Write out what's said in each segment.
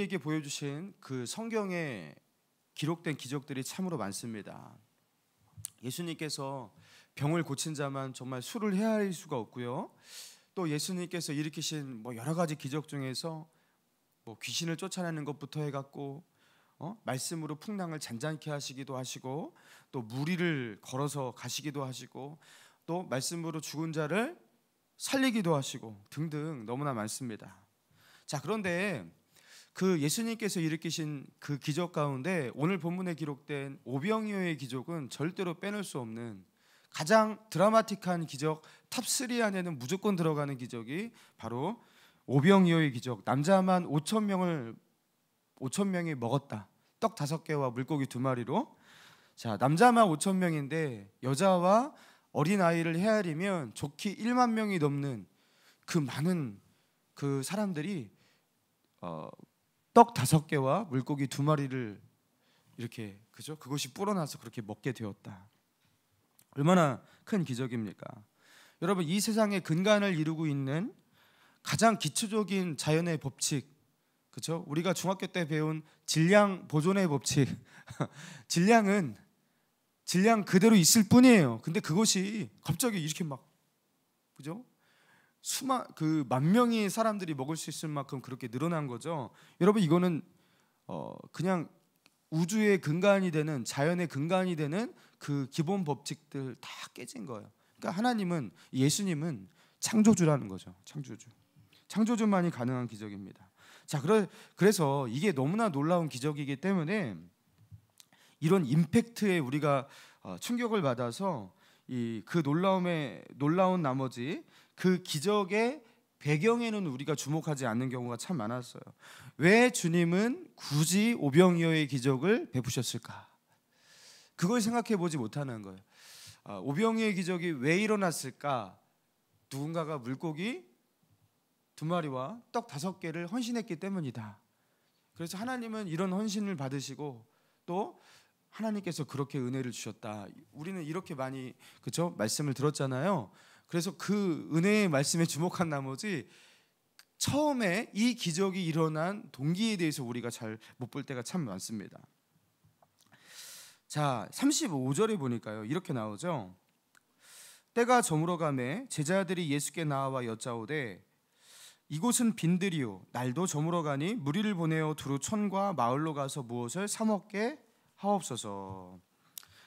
우리에게 보여주신 그 성경에 기록된 기적들이 참으로 많습니다. 예수님께서 병을 고친 자만 정말 수를 헤아릴 수가 없고요. 또 예수님께서 일으키신 여러 가지 기적 중에서 귀신을 쫓아내는 것부터 해갖고 말씀으로 풍랑을 잔잔케 하시기도 하시고, 또 무리를 걸어서 가시기도 하시고, 또 말씀으로 죽은 자를 살리기도 하시고 등등 너무나 많습니다. 자, 그런데 그 예수님께서 일으키신 그 기적 가운데 오늘 본문에 기록된 오병이어의 기적은 절대로 빼놓을 수 없는 가장 드라마틱한 기적, 탑3 안에는 무조건 들어가는 기적이 바로 오병이어의 기적. 남자만 5,000명이 먹었다. 떡 5개와 물고기 2마리로. 자, 남자만 5,000명인데 여자와 어린아이를 헤아리면 좋기 1만 명이 넘는 그 많은 그 사람들이 떡 5개와 물고기 2마리를 이렇게, 그죠? 그것이 불어나서 그렇게 먹게 되었다. 얼마나 큰 기적입니까? 여러분, 이 세상의 근간을 이루고 있는 가장 기초적인 자연의 법칙, 그렇죠? 우리가 중학교 때 배운 질량 보존의 법칙. 질량 그대로 있을 뿐이에요. 근데 그것이 갑자기 이렇게 그죠? 만 명의 사람들이 먹을 수 있을 만큼 그렇게 늘어난 거죠. 여러분, 이거는 그냥 우주의 근간이 되는, 자연의 근간이 되는 그 기본 법칙들 다 깨진 거예요. 그러니까 하나님은, 예수님은 창조주라는 거죠. 창조주만이 가능한 기적입니다. 자, 그래서 이게 너무나 놀라운 기적이기 때문에 이런 임팩트에 우리가 충격을 받아서 그 놀라운 나머지 그 기적의 배경에는 우리가 주목하지 않는 경우가 참 많았어요. 왜 주님은 굳이 오병이어의 기적을 베푸셨을까? 그걸 생각해 보지 못하는 거예요. 오병이어의 기적이 왜 일어났을까? 누군가가 물고기 2마리와 떡 5개를 헌신했기 때문이다. 그래서 하나님은 이런 헌신을 받으시고 또 하나님께서 그렇게 은혜를 주셨다. 우리는 이렇게 많이, 그렇죠? 말씀을 들었잖아요. 그래서 그 은혜의 말씀에 주목한 나머지 처음에 이 기적이 일어난 동기에 대해서 우리가 잘 못 볼 때가 참 많습니다. 자, 35절에 보니까요, 이렇게 나오죠. 때가 저물어 가매 제자들이 예수께 나와 여짜오되 이곳은 빈들이요 날도 저물어 가니 무리를 보내어 두루 촌과 마을로 가서 무엇을 사 먹게 하옵소서.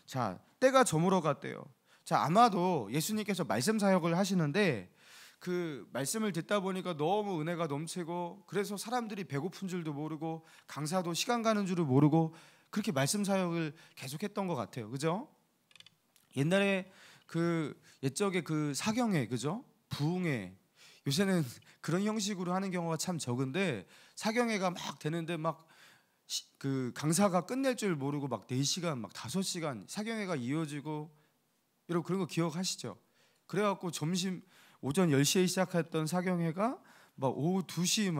자, 때가 저물어 갔대요. 자, 아마도 예수님께서 말씀 사역을 하시는데 그 말씀을 듣다 보니까 너무 은혜가 넘치고, 그래서 사람들이 배고픈 줄도 모르고 강사도 시간 가는 줄을 모르고 그렇게 말씀 사역을 계속했던 것 같아요. 그죠? 옛날에 그 옛적에 그 사경회, 그죠? 부흥회, 요새는 그런 형식으로 하는 경우가 참 적은데 사경회가 막 되는데 그 강사가 끝낼 줄 모르고 4시간, 5시간 사경회가 이어지고, 여러분 그런 거 기억하시죠? 그래갖고 오전 10시에 시작했던 사경회가 오후 2시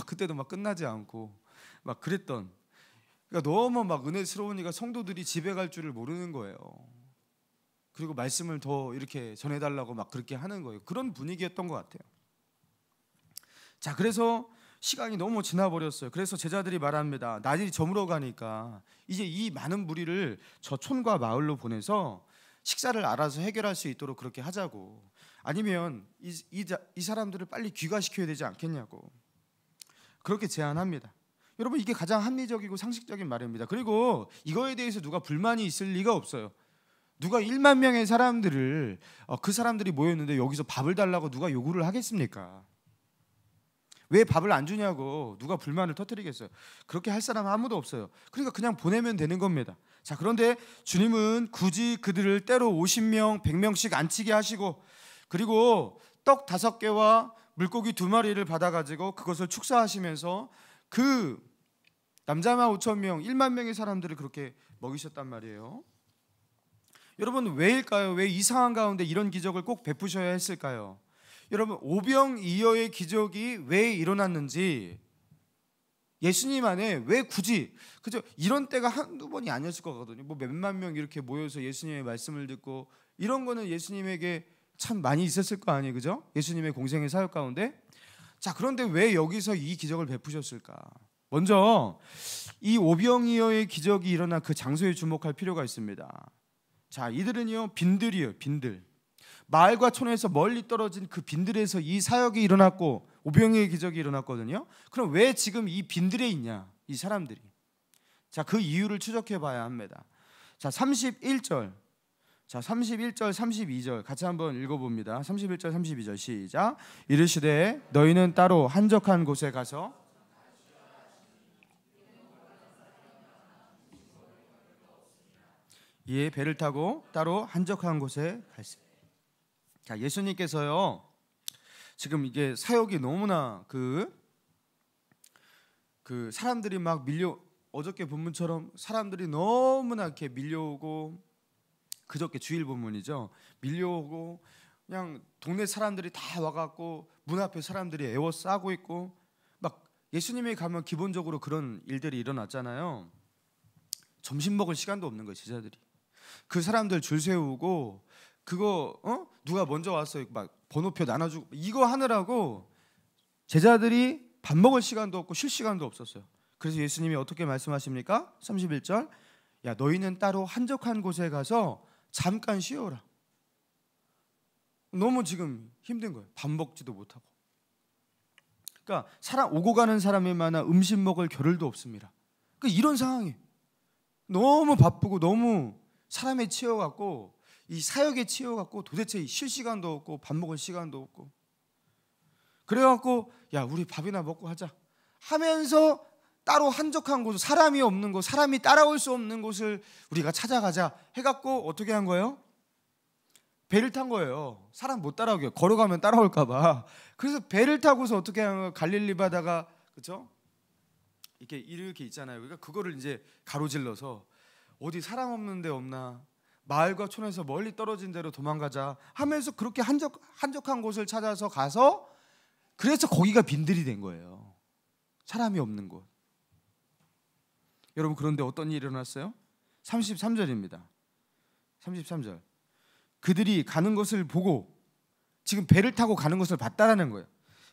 그때도 끝나지 않고 그랬던. 그러니까 너무 은혜스러우니까 성도들이 집에 갈 줄을 모르는 거예요. 그리고 말씀을 더 이렇게 전해달라고 그렇게 하는 거예요. 그런 분위기였던 것 같아요. 자, 그래서 시간이 너무 지나버렸어요. 그래서 제자들이 말합니다. 날이 저물어 가니까 이제 이 많은 무리를 저 촌과 마을로 보내서 식사를 알아서 해결할 수 있도록 그렇게 하자고. 아니면 이 사람들을 빨리 귀가시켜야 되지 않겠냐고 그렇게 제안합니다. 여러분, 이게 가장 합리적이고 상식적인 말입니다. 그리고 이거에 대해서 누가 불만이 있을 리가 없어요. 누가 1만 명의 사람들을 그 사람들이 모였는데 여기서 밥을 달라고 누가 요구를 하겠습니까? 왜 밥을 안 주냐고 누가 불만을 터뜨리겠어요? 그렇게 할 사람은 아무도 없어요. 그러니까 그냥 보내면 되는 겁니다. 자, 그런데 주님은 굳이 그들을 때로 50명, 100명씩 앉히게 하시고, 그리고 떡 5개와 물고기 2마리를 받아가지고 그것을 축사하시면서 그 남자만 5,000명, 1만 명의 사람들을 그렇게 먹이셨단 말이에요. 여러분, 왜일까요? 왜 이 상황 가운데 이런 기적을 꼭 베푸셔야 했을까요? 여러분, 오병이어의 기적이 왜 일어났는지, 예수님 안에 왜 굳이, 그죠? 이런 때가 한두 번이 아니었을 거거든요. 몇만 명 이렇게 모여서 예수님의 말씀을 듣고 이런 거는 예수님에게 참 많이 있었을 거 아니에요, 그죠? 예수님의 공생의 사역 가운데. 자, 그런데 왜 여기서 이 기적을 베푸셨을까? 먼저 이 오병이어의 기적이 일어난 그 장소에 주목할 필요가 있습니다. 자, 이들은요 빈들이에요. 빈들. 마을과 촌에서 멀리 떨어진 그 빈들에서 이 사역이 일어났고 오병이어의 기적이 일어났거든요. 그럼 왜 지금 이 빈들에 있냐? 이 사람들이. 자, 그 이유를 추적해 봐야 합니다. 자, 31절. 자, 31절 32절 같이 한번 읽어봅니다. 31절 32절 시작. 이르시되 너희는 따로 한적한 곳에 가서 이에 배를 타고 따로 한적한 곳에 갈세. 자, 예수님께서요 지금 이게 사역이 너무나 그 사람들이 막 어저께 본문처럼 사람들이 너무나 이렇게 밀려오고, 그저께 주일 본문이죠. 밀려오고 그냥 동네 사람들이 다 와갖고 문 앞에 사람들이 에워싸고 있고, 막 예수님이 가면 기본적으로 그런 일들이 일어났잖아요. 점심 먹을 시간도 없는 거예요. 제자들이 그 사람들 줄 세우고 그거 누가 먼저 왔어요 막 번호표 나눠주고 이거 하느라고 제자들이 밥 먹을 시간도 없고 쉴 시간도 없었어요. 그래서 예수님이 어떻게 말씀하십니까? 31절. 야, 너희는 따로 한적한 곳에 가서 잠깐 쉬어라. 너무 지금 힘든 거예요. 밥 먹지도 못하고. 그러니까 오고 가는 사람이 많아 음식 먹을 겨를도 없습니다. 그러니까 이런 상황이 너무 바쁘고 너무 사람에 치여갖고 이 사역에 치여갖고 도대체 쉴 시간도 없고 밥 먹을 시간도 없고, 그래갖고 야, 우리 밥이나 먹고 하자 하면서 따로 한적한 곳, 사람이 없는 곳, 사람이 따라올 수 없는 곳을 우리가 찾아가자 해갖고 어떻게 한 거예요? 배를 탄 거예요. 사람 못 따라오게, 걸어가면 따라올까봐. 그래서 배를 타고서 어떻게 한 거예요? 갈릴리 바다가, 그렇죠? 이렇게 있잖아요. 그러니까 그거를 이제 가로질러서 어디 사람 없는 데 없나, 마을과 촌에서 멀리 떨어진 데로 도망가자 하면서 그렇게 한적한 곳을 찾아서 가서, 그래서 거기가 빈들이 된 거예요. 사람이 없는 곳. 여러분, 그런데 어떤 일이 일어났어요? 33절입니다. 33절. 그들이 가는 것을 보고, 지금 배를 타고 가는 것을 봤다라는 거예요.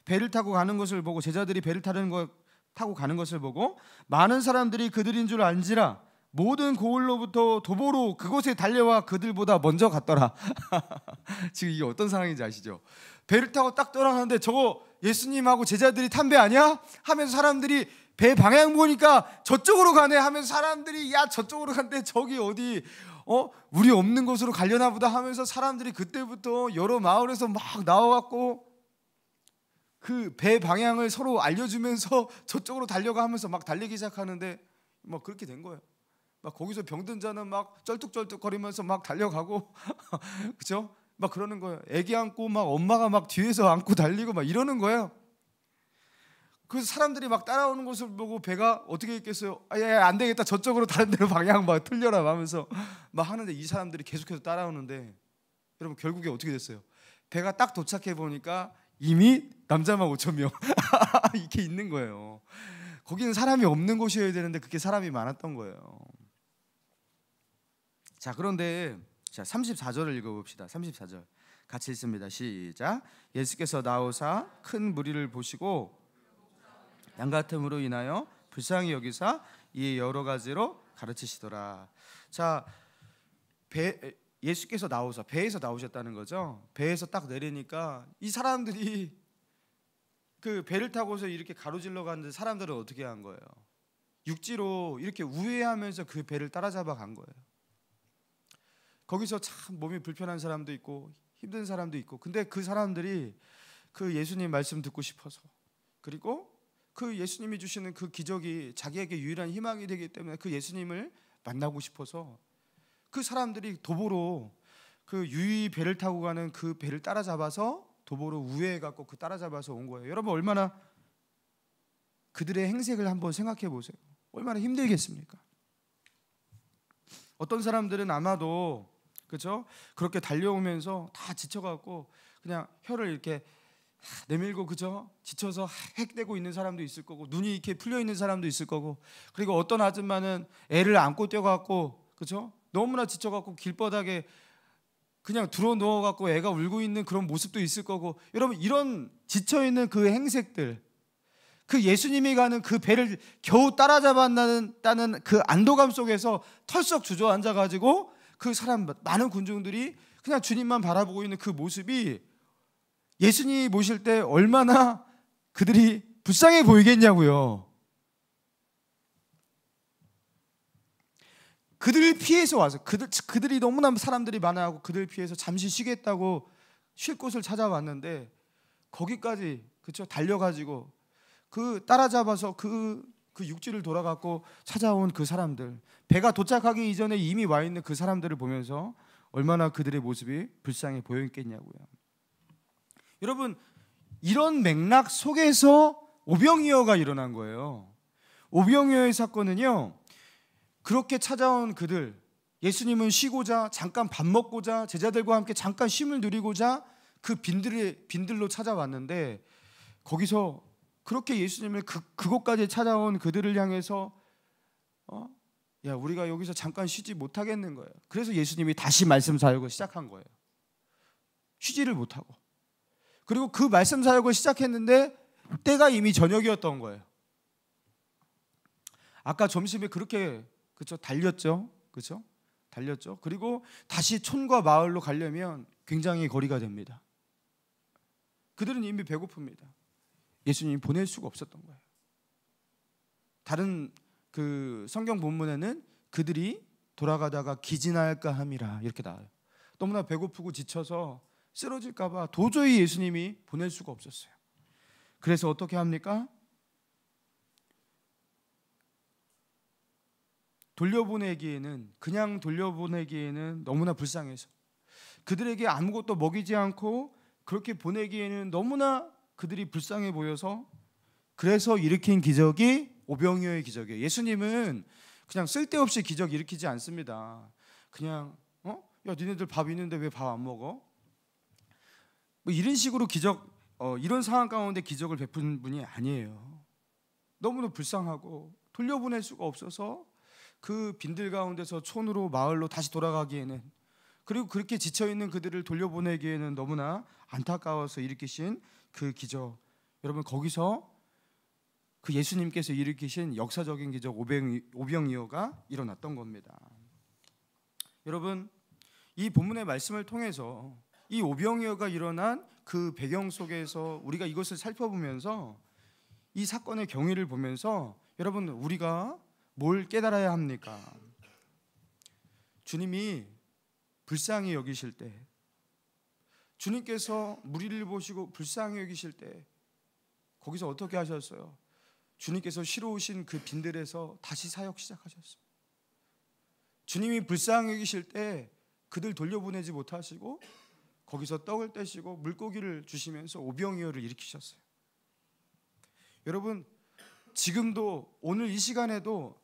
배를 타고 가는 것을 보고, 제자들이 배를 타고 가는 것을 보고 많은 사람들이 그들인 줄 알지라 모든 고을로부터 도보로 그곳에 달려와 그들보다 먼저 갔더라. 지금 이게 어떤 상황인지 아시죠? 배를 타고 딱 떠나가는데 저거 예수님하고 제자들이 탄 배 아니야? 하면서 사람들이 배 방향 보니까 저쪽으로 가네 하면서 사람들이 야, 저쪽으로 간대, 저기 어디 우리 없는 곳으로 가려나 보다 하면서 사람들이 그때부터 여러 마을에서 막 나와갖고 그 배 방향을 서로 알려주면서 저쪽으로 달려가 하면서 막 달리기 시작하는데 막 그렇게 된 거예요. 막 거기서 병든 자는 막 쩔뚝쩔뚝거리면서 막 달려가고 그렇죠? 막 그러는 거예요. 애기 안고 막 엄마가 막 뒤에서 안고 달리고 막 이러는 거예요. 그래서 사람들이 막 따라오는 것을 보고 배가 어떻게 있겠어요? 안 되겠다, 저쪽으로 다른 데로 방향 막 틀려라 하면서 막 하는데 이 사람들이 계속해서 따라오는데, 여러분 결국에 어떻게 됐어요? 배가 딱 도착해 보니까 이미 남자만 5,000명 이렇게 있는 거예요. 거기는 사람이 없는 곳이어야 되는데 그게 사람이 많았던 거예요. 자, 그런데 34절을 읽어봅시다. 34절 같이 읽습니다. 시작. 예수께서 나오사 큰 무리를 보시고 양같음으로 인하여 불쌍히 여기사 이에 여러 가지로 가르치시더라. 자, 예수께서 나오사, 배에서 나오셨다는 거죠. 배에서 딱 내리니까 이 사람들이 그 배를 타고서 이렇게 가로질러 가는데 사람들은 어떻게 한 거예요? 육지로 이렇게 우회하면서 그 배를 따라잡아 간 거예요. 거기서 참 몸이 불편한 사람도 있고 힘든 사람도 있고, 근데 그 사람들이 그 예수님 말씀 듣고 싶어서, 그리고 그 예수님이 주시는 그 기적이 자기에게 유일한 희망이 되기 때문에 그 예수님을 만나고 싶어서 그 사람들이 도보로 그 유이 배를 타고 가는 그 배를 따라잡아서 도보로 우회해 갖고 그 따라잡아서 온 거예요. 여러분, 얼마나 그들의 행색을 한번 생각해 보세요. 얼마나 힘들겠습니까? 어떤 사람들은 아마도, 그렇죠? 그렇게 달려오면서 다 지쳐갖고 그냥 혀를 이렇게 내밀고, 그죠? 지쳐서 헥대고 있는 사람도 있을 거고, 눈이 이렇게 풀려 있는 사람도 있을 거고, 그리고 어떤 아줌마는 애를 안고 뛰어갖고, 그죠? 너무나 지쳐갖고 길바닥에 그냥 들어 누워갖고 애가 울고 있는 그런 모습도 있을 거고, 여러분 이런 지쳐있는 그 행색들, 그 예수님이 가는 그 배를 겨우 따라잡았다는 그 안도감 속에서 털썩 주저앉아가지고 그 사람 많은 군중들이 그냥 주님만 바라보고 있는 그 모습이 예수님이 모실 때 얼마나 그들이 불쌍해 보이겠냐고요. 그들 피해서 와서 그들이 너무나 사람들이 많아하고 그들 피해서 잠시 쉬겠다고 쉴 곳을 찾아왔는데 거기까지 그쵸 달려가지고 그 따라잡아서 그 육지를 돌아갔고 찾아온 그 사람들, 배가 도착하기 이전에 이미 와 있는 그 사람들을 보면서 얼마나 그들의 모습이 불쌍해 보였겠냐고요. 여러분 이런 맥락 속에서 오병이어가 일어난 거예요. 오병이어의 사건은요, 그렇게 찾아온 그들, 예수님은 쉬고자 잠깐 밥 먹고자 제자들과 함께 잠깐 쉼을 누리고자 그 빈들로 찾아왔는데, 거기서 그렇게 예수님을 그곳까지 찾아온 그들을 향해서 야 우리가 여기서 잠깐 쉬지 못하겠는 거예요. 그래서 예수님이 다시 말씀 사역을 시작한 거예요. 쉬지를 못하고. 그리고 그 말씀 사역을 시작했는데 때가 이미 저녁이었던 거예요. 아까 점심에 그렇게 그렇죠 달렸죠, 그렇죠? 달렸죠. 그리고 다시 촌과 마을로 가려면 굉장히 거리가 됩니다. 그들은 이미 배고픕니다. 예수님이 보낼 수가 없었던 거예요. 다른 그 성경 본문에는 그들이 돌아가다가 기진할까 함이라 이렇게 나와요. 너무나 배고프고 지쳐서 쓰러질까 봐 도저히 예수님이 보낼 수가 없었어요. 그래서 어떻게 합니까? 그냥 돌려보내기에는 너무나 불쌍해서 그들에게 아무것도 먹이지 않고 그렇게 보내기에는 너무나 그들이 불쌍해 보여서, 그래서 일으킨 기적이 오병이어의 기적이에요. 예수님은 그냥 쓸데없이 기적 일으키지 않습니다. 그냥 야 니네들 밥 있는데 왜 밥 안 먹어? 뭐 이런 식으로 기적, 이런 상황 가운데 기적을 베푼 분이 아니에요. 너무나 불쌍하고 돌려보낼 수가 없어서 그 빈들 가운데서 촌으로 마을로 다시 돌아가기에는, 그리고 그렇게 지쳐있는 그들을 돌려보내기에는 너무나 안타까워서 일으키신 그 기적, 여러분 거기서 그 예수님께서 일으키신 역사적인 기적 오병이어가 일어났던 겁니다. 여러분 이 본문의 말씀을 통해서 이 오병이어가 일어난 그 배경 속에서 우리가 이것을 살펴보면서 이 사건의 경위를 보면서 여러분 우리가 뭘 깨달아야 합니까? 주님이 불쌍히 여기실 때, 주님께서 무리를 보시고 불쌍히 여기실 때 거기서 어떻게 하셨어요? 주님께서 쉬러 오신 그 빈들에서 다시 사역 시작하셨어요. 주님이 불쌍히 여기실 때 그들 돌려보내지 못하시고 거기서 떡을 떼시고 물고기를 주시면서 오병이어를 일으키셨어요. 여러분 지금도 오늘 이 시간에도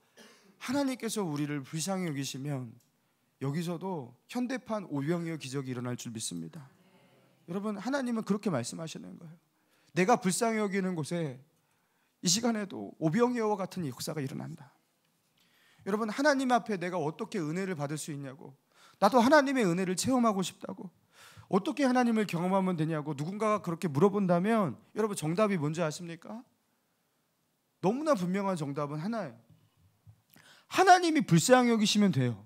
하나님께서 우리를 불쌍히 여기시면 여기서도 현대판 오병이어 기적이 일어날 줄 믿습니다. 여러분 하나님은 그렇게 말씀하시는 거예요. 내가 불쌍히 여기는 곳에 이 시간에도 오병이어와 같은 역사가 일어난다. 여러분 하나님 앞에 내가 어떻게 은혜를 받을 수 있냐고, 나도 하나님의 은혜를 체험하고 싶다고, 어떻게 하나님을 경험하면 되냐고 누군가가 그렇게 물어본다면 여러분 정답이 뭔지 아십니까? 너무나 분명한 정답은 하나예요. 하나님이 불쌍히 여기시면 돼요.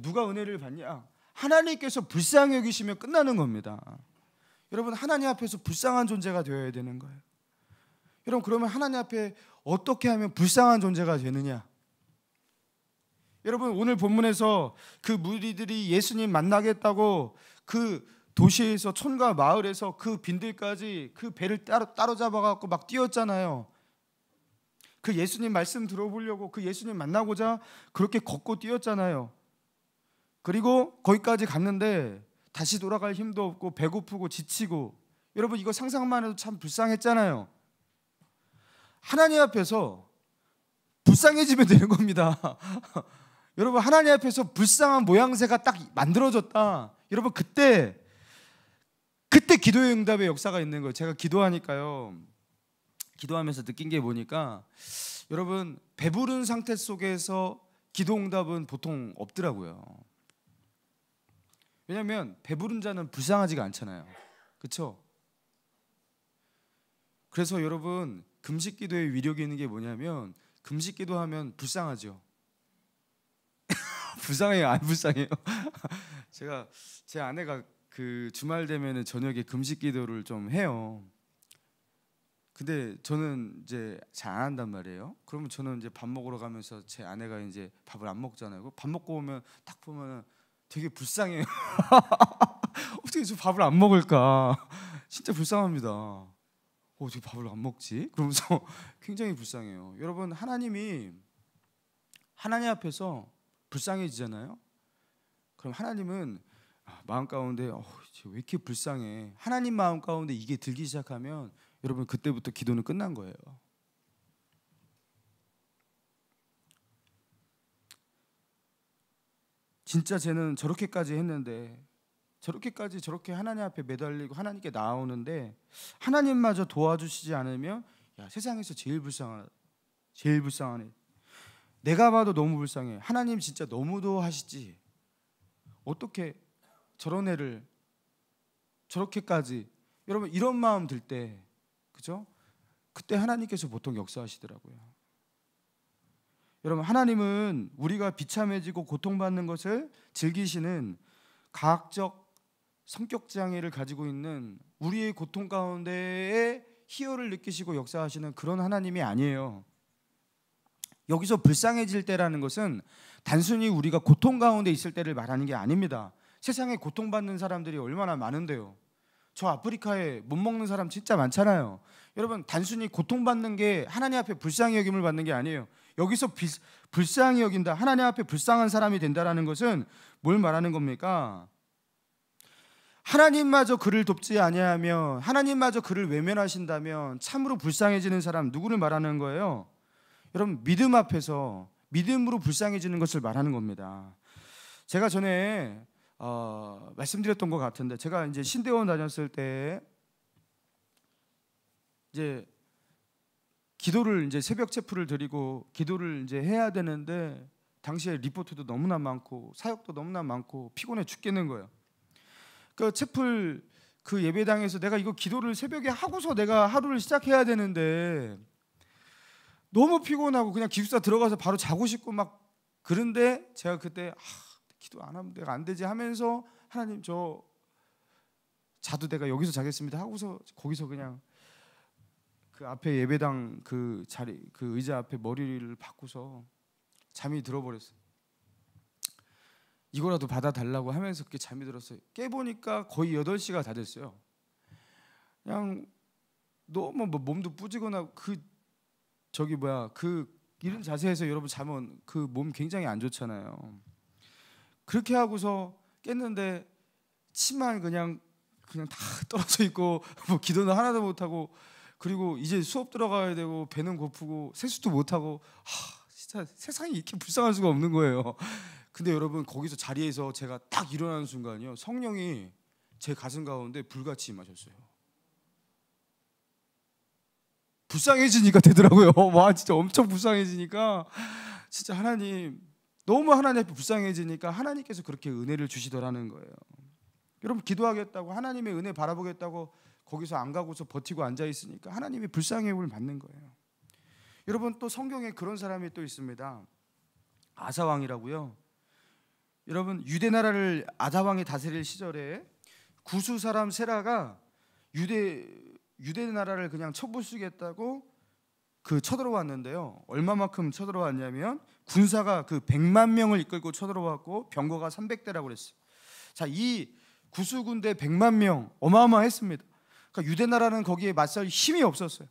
누가 은혜를 받냐? 하나님께서 불쌍히 여기시면 끝나는 겁니다. 여러분 하나님 앞에서 불쌍한 존재가 되어야 되는 거예요. 여러분 그러면 하나님 앞에 어떻게 하면 불쌍한 존재가 되느냐? 여러분 오늘 본문에서 그 무리들이 예수님 만나겠다고 그 도시에서 촌과 마을에서 그 빈들까지 그 배를 따로잡아갖고 막 뛰었잖아요. 그 예수님 말씀 들어보려고 그 예수님 만나고자 그렇게 걷고 뛰었잖아요. 그리고 거기까지 갔는데 다시 돌아갈 힘도 없고 배고프고 지치고, 여러분 이거 상상만 해도 참 불쌍했잖아요. 하나님 앞에서 불쌍해지면 되는 겁니다. 여러분 하나님 앞에서 불쌍한 모양새가 딱 만들어졌다. 여러분 그때 기도의 응답의 역사가 있는 거예요. 제가 기도하니까요, 기도하면서 느낀 게 뭐니까 여러분 배부른 상태 속에서 기도 응답은 보통 없더라고요. 왜냐하면 배부른 자는 불쌍하지가 않잖아요. 그렇죠? 그래서 여러분 금식 기도의 위력이 있는 게 뭐냐면 금식 기도하면 불쌍하죠. 불쌍해요? 안 불쌍해요? 제가 제 아내가 그 주말 되면은 저녁에 금식 기도를 좀 해요. 근데 저는 이제 잘 안 한단 말이에요. 그러면 저는 이제 밥 먹으러 가면서 제 아내가 이제 밥을 안 먹잖아요. 밥 먹고 오면 딱 보면 되게 불쌍해요. 어떻게 저 밥을 안 먹을까? 진짜 불쌍합니다. 어떻게 밥을 안 먹지? 그러면서 굉장히 불쌍해요. 여러분 하나님이 하나님 앞에서 불쌍해지잖아요. 그럼 하나님은 마음 가운데 왜 이렇게 불쌍해? 하나님 마음 가운데 이게 들기 시작하면 여러분 그때부터 기도는 끝난 거예요. 진짜 쟤는 저렇게까지 했는데 저렇게까지 저렇게 하나님 앞에 매달리고 하나님께 나오는데 하나님마저 도와주시지 않으면 야 세상에서 제일 불쌍하네. 내가 봐도 너무 불쌍해. 하나님 진짜 너무도 하시지. 어떻게 저런 애를 저렇게까지 여러분 이런 마음 들 때 그죠? 그때 하나님께서 보통 역사하시더라고요. 여러분 하나님은 우리가 비참해지고 고통받는 것을 즐기시는 과학적 성격 장애를 가지고 있는 우리의 고통 가운데에 희열을 느끼시고 역사하시는 그런 하나님이 아니에요. 여기서 불쌍해질 때라는 것은 단순히 우리가 고통 가운데 있을 때를 말하는 게 아닙니다. 세상에 고통받는 사람들이 얼마나 많은데요. 저 아프리카에 못 먹는 사람 진짜 많잖아요. 여러분 단순히 고통받는 게 하나님 앞에 불쌍히 여김을 받는 게 아니에요. 여기서 불쌍히 여긴다, 하나님 앞에 불쌍한 사람이 된다라는 것은 뭘 말하는 겁니까? 하나님마저 그를 돕지 아니하며 하나님마저 그를 외면하신다면 참으로 불쌍해지는 사람 누구를 말하는 거예요? 여러분 믿음 앞에서 믿음으로 불쌍해지는 것을 말하는 겁니다. 제가 전에 말씀드렸던 것 같은데 제가 이제 신대원 다녔을 때 이제 기도를 이제 새벽 체프를 드리고 기도를 이제 해야 되는데 당시에 리포트도 너무나 많고 사역도 너무나 많고 피곤해 죽겠는 거예요. 그 체플 그 예배당에서 내가 이거 기도를 새벽에 하고서 내가 하루를 시작해야 되는데 너무 피곤하고 그냥 기숙사 들어가서 바로 자고 싶고 막 그런데 제가 그때 기도 안 하면 내가 안 되지 하면서 하나님 저 자도 내가 여기서 자겠습니다 하고서 거기서 그냥 그 앞에 예배당 그 자리 그 의자 앞에 머리를 박고서 잠이 들어버렸어요. 이거라도 받아달라고 하면서 그렇게 잠이 들었어요. 깨보니까 거의 8시가 다 됐어요. 그냥 너무 뭐 몸도 뿌지거나 그 이런 자세에서 여러분 자면 그 몸 굉장히 안 좋잖아요. 그렇게 하고서 깼는데 치만 그냥 다 떨어져 있고 뭐 기도는 하나도 못 하고 그리고 이제 수업 들어가야 되고 배는 고프고 세수도 못 하고 진짜 세상이 이렇게 불쌍할 수가 없는 거예요. 근데 여러분 거기서 자리에서 제가 딱 일어나는 순간이요 성령이 제 가슴 가운데 불같이 임하셨어요. 불쌍해지니까 되더라고요. 와 진짜 엄청 불쌍해지니까 진짜 하나님 너무 하나님 앞에 불쌍해지니까 하나님께서 그렇게 은혜를 주시더라는 거예요. 여러분 기도하겠다고 하나님의 은혜 바라보겠다고 거기서 안 가고서 버티고 앉아 있으니까 하나님이 불쌍함을 받는 거예요. 여러분 또 성경에 그런 사람이 또 있습니다. 아사 왕이라고요. 여러분 유대 나라를 아사 왕이 다스릴 시절에 구수 사람 세라가 유대 나라를 그냥 쳐부수겠다고 쳐들어왔는데요. 얼마만큼 쳐들어왔냐면 군사가 100만 명을 이끌고 쳐들어왔고 병거가 300대라고 그랬어요. 자, 이 구수 군대 100만 명 어마어마했습니다. 그러니까 유대 나라는 거기에 맞설 힘이 없었어요.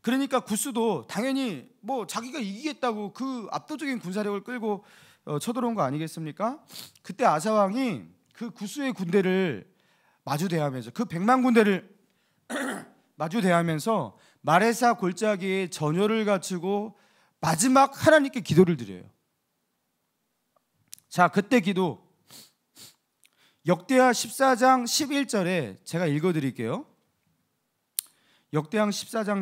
그러니까 구스도 당연히 뭐 자기가 이기겠다고 그 압도적인 군사력을 끌고 쳐들어온 거 아니겠습니까? 그때 아사 왕이 그 구스의 군대를 마주대하면서 그 100만 군대를 마주대하면서 마레사 골짜기에 전열을 갖추고 마지막 하나님께 기도를 드려요. 자, 그때 기도 역대하 14장 11절에 제가 읽어드릴게요. 역대하 14장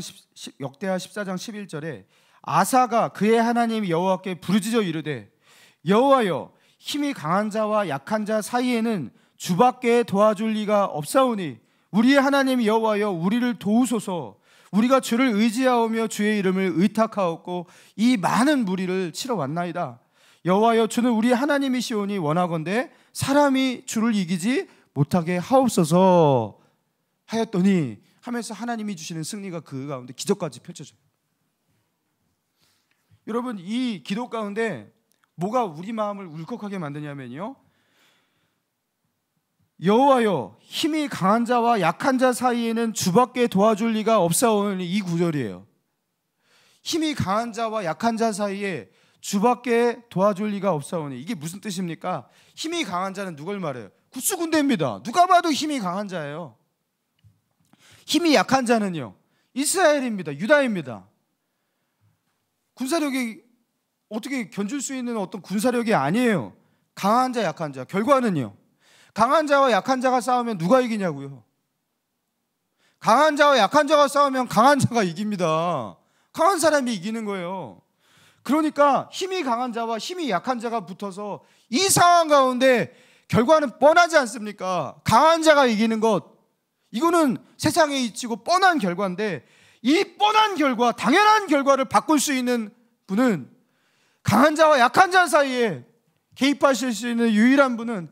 11절에 아사가 그의 하나님 여호와께 부르짖어 이르되 여호와여 힘이 강한 자와 약한 자 사이에는 주밖에 도와줄 리가 없사오니 우리의 하나님 여호와여 우리를 도우소서. 우리가 주를 의지하오며 주의 이름을 의탁하옵고 이 많은 무리를 치러 왔나이다. 여호와여 주는 우리 하나님이시오니 원하건대 사람이 주를 이기지 못하게 하옵소서 하였더니 하면서 하나님이 주시는 승리가 그 가운데 기적까지 펼쳐져요. 여러분, 이 기도 가운데 뭐가 우리 마음을 울컥하게 만드냐면요, 여호와여 힘이 강한 자와 약한 자 사이에는 주밖에 도와줄 리가 없사오니 이 구절이에요. 힘이 강한 자와 약한 자 사이에 주밖에 도와줄 리가 없사오니 이게 무슨 뜻입니까? 힘이 강한 자는 누굴 말해요? 구스군대입니다. 누가 봐도 힘이 강한 자예요. 힘이 약한 자는요, 이스라엘입니다. 유다입니다. 군사력이 어떻게 견줄 수 있는 어떤 군사력이 아니에요. 강한 자, 약한 자. 결과는요, 강한 자와 약한 자가 싸우면 누가 이기냐고요? 강한 자와 약한 자가 싸우면 강한 자가 이깁니다. 강한 사람이 이기는 거예요. 그러니까 힘이 강한 자와 힘이 약한 자가 붙어서 이 상황 가운데 결과는 뻔하지 않습니까? 강한 자가 이기는 것, 이거는 세상에 있고 뻔한 결과인데, 이 뻔한 결과, 당연한 결과를 바꿀 수 있는 분은, 강한 자와 약한 자 사이에 개입하실 수 있는 유일한 분은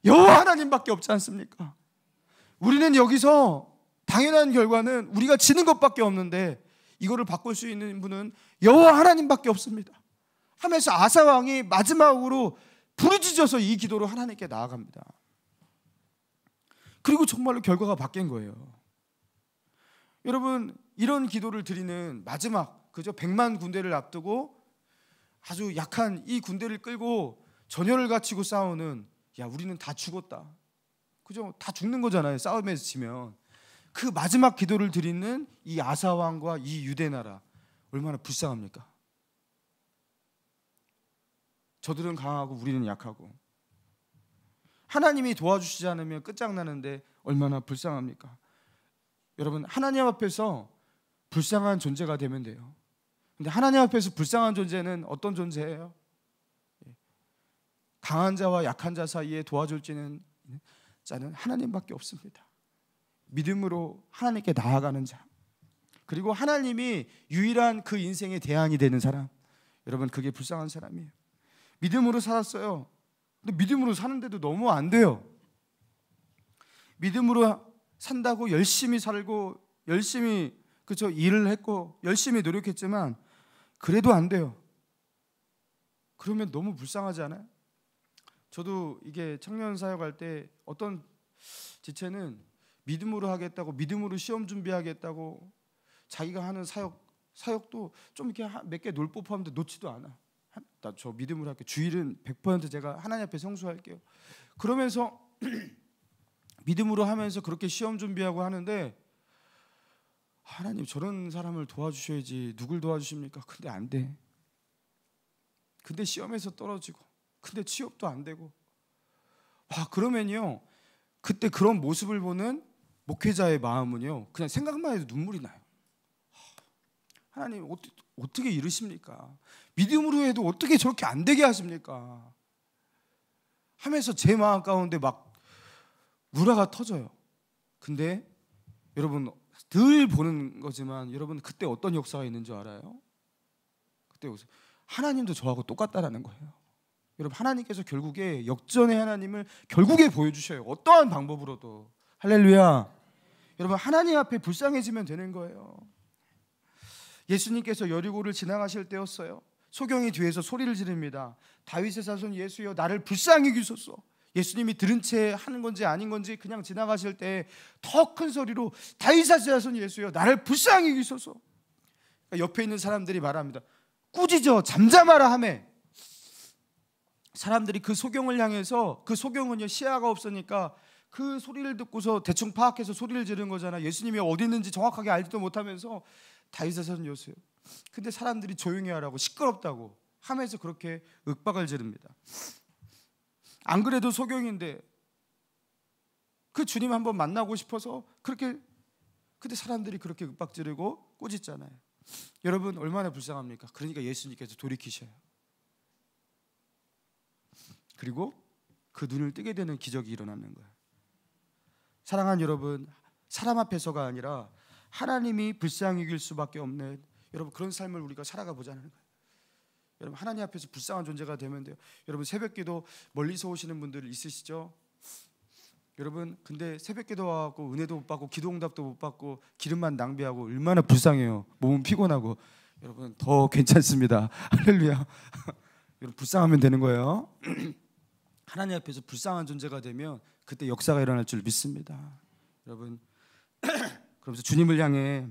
여호와 하나님밖에 없지 않습니까? 우리는 여기서 당연한 결과는 우리가 지는 것밖에 없는데 이거를 바꿀 수 있는 분은 여호와 하나님밖에 없습니다 하면서 아사 왕이 마지막으로 부르짖어서 이 기도로 하나님께 나아갑니다. 그리고 정말로 결과가 바뀐 거예요. 여러분, 이런 기도를 드리는 마지막, 그죠? 100만 군대를 앞두고 아주 약한 이 군대를 끌고 전열을 갖추고 싸우는, 야, 우리는 다 죽었다, 그죠? 다 죽는 거잖아요, 싸움에서 지면. 그 마지막 기도를 드리는 이 아사 왕과 이 유대 나라, 얼마나 불쌍합니까? 저들은 강하고 우리는 약하고 하나님이 도와주시지 않으면 끝장나는데 얼마나 불쌍합니까? 여러분, 하나님 앞에서 불쌍한 존재가 되면 돼요. 근데 하나님 앞에서 불쌍한 존재는 어떤 존재예요? 강한 자와 약한 자 사이에 도와줄 자는 하나님밖에 없습니다. 믿음으로 하나님께 나아가는 자, 그리고 하나님이 유일한 그 인생의 대안이 되는 사람, 여러분, 그게 불쌍한 사람이에요. 믿음으로 살았어요. 근데 믿음으로 사는데도 너무 안 돼요. 믿음으로 산다고 열심히 살고 열심히, 그렇죠, 일을 했고 열심히 노력했지만 그래도 안 돼요. 그러면 너무 불쌍하지 않아요? 저도 이게 청년 사역할 때 어떤 지체는 믿음으로 하겠다고, 믿음으로 시험 준비하겠다고 자기가 하는 사역도 좀 이렇게 몇 개 놓을 법한데 놓지도 않아. 나 저 믿음으로 할게요. 주일은 100% 제가 하나님 앞에 성수할게요. 그러면서 믿음으로 하면서 그렇게 시험 준비하고 하는데, 하나님, 저런 사람을 도와주셔야지 누굴 도와주십니까? 근데 안 돼. 근데 시험에서 떨어지고, 근데 취업도 안 되고. 와, 그러면요, 그때 그런 모습을 보는 목회자의 마음은요, 그냥 생각만 해도 눈물이 나요. 하나님, 어떻게 이러십니까? 믿음으로 해도 어떻게 저렇게 안 되게 하십니까? 하면서 제 마음 가운데 막 우라가 터져요. 근데 여러분, 늘 보는 거지만 여러분, 그때 어떤 역사가 있는 줄 알아요? 그때 하나님도 저하고 똑같다라는 거예요. 여러분, 하나님께서 결국에 역전의 하나님을 결국에 보여주셔요. 어떠한 방법으로도. 할렐루야. 여러분, 하나님 앞에 불쌍해지면 되는 거예요. 예수님께서 여리고를 지나가실 때였어요. 소경이 뒤에서 소리를 지릅니다. 다윗의 자손 예수여, 나를 불쌍히 여기소서. 예수님이 들은 채 하는 건지 아닌 건지 그냥 지나가실 때 더 큰 소리로 다윗의 자손 예수여, 나를 불쌍히 여기소서. 옆에 있는 사람들이 말합니다. 꾸짖어 잠잠하라 하매. 사람들이 그 소경을 향해서, 그 소경은요 시야가 없으니까 그 소리를 듣고서 대충 파악해서 소리를 지르는 거잖아. 예수님이 어디 있는지 정확하게 알지도 못하면서 다윗의 자손 예수여. 근데 사람들이 조용히 하라고, 시끄럽다고 하면서 그렇게 윽박을 지릅니다. 안 그래도 소경인데 그 주님 한번 만나고 싶어서 그렇게, 근데 사람들이 그렇게 윽박 지르고 꾸짖잖아요. 여러분, 얼마나 불쌍합니까? 그러니까 예수님께서 돌이키셔요. 그리고 그 눈을 뜨게 되는 기적이 일어나는 거예요. 사랑하는 여러분, 사람 앞에서가 아니라 하나님이 불쌍히 여길 수밖에 없는 여러분 그런 삶을 우리가 살아가 보자는 거예요. 여러분 하나님 앞에서 불쌍한 존재가 되면 돼요. 여러분 새벽기도 멀리서 오시는 분들 있으시죠? 여러분 근데 새벽기도 와갖고 은혜도 못 받고 기도응답도 못 받고 기름만 낭비하고 얼마나 불쌍해요. 몸은 피곤하고. 여러분 더 괜찮습니다. 할렐루야. 여러분 불쌍하면 되는 거예요. 하나님 앞에서 불쌍한 존재가 되면 그때 역사가 일어날 줄 믿습니다. 여러분 그러면서 주님을 향해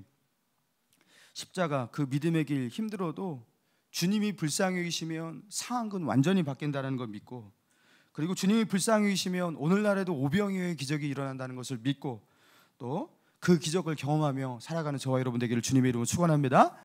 십자가 그 믿음의 길 힘들어도 주님이 불쌍히 여기시면 상한 건 완전히 바뀐다는 걸 믿고, 그리고 주님이 불쌍히 여기시면 오늘날에도 오병이어의 기적이 일어난다는 것을 믿고 또 그 기적을 경험하며 살아가는 저와 여러분 되기를 주님의 이름으로 축원합니다.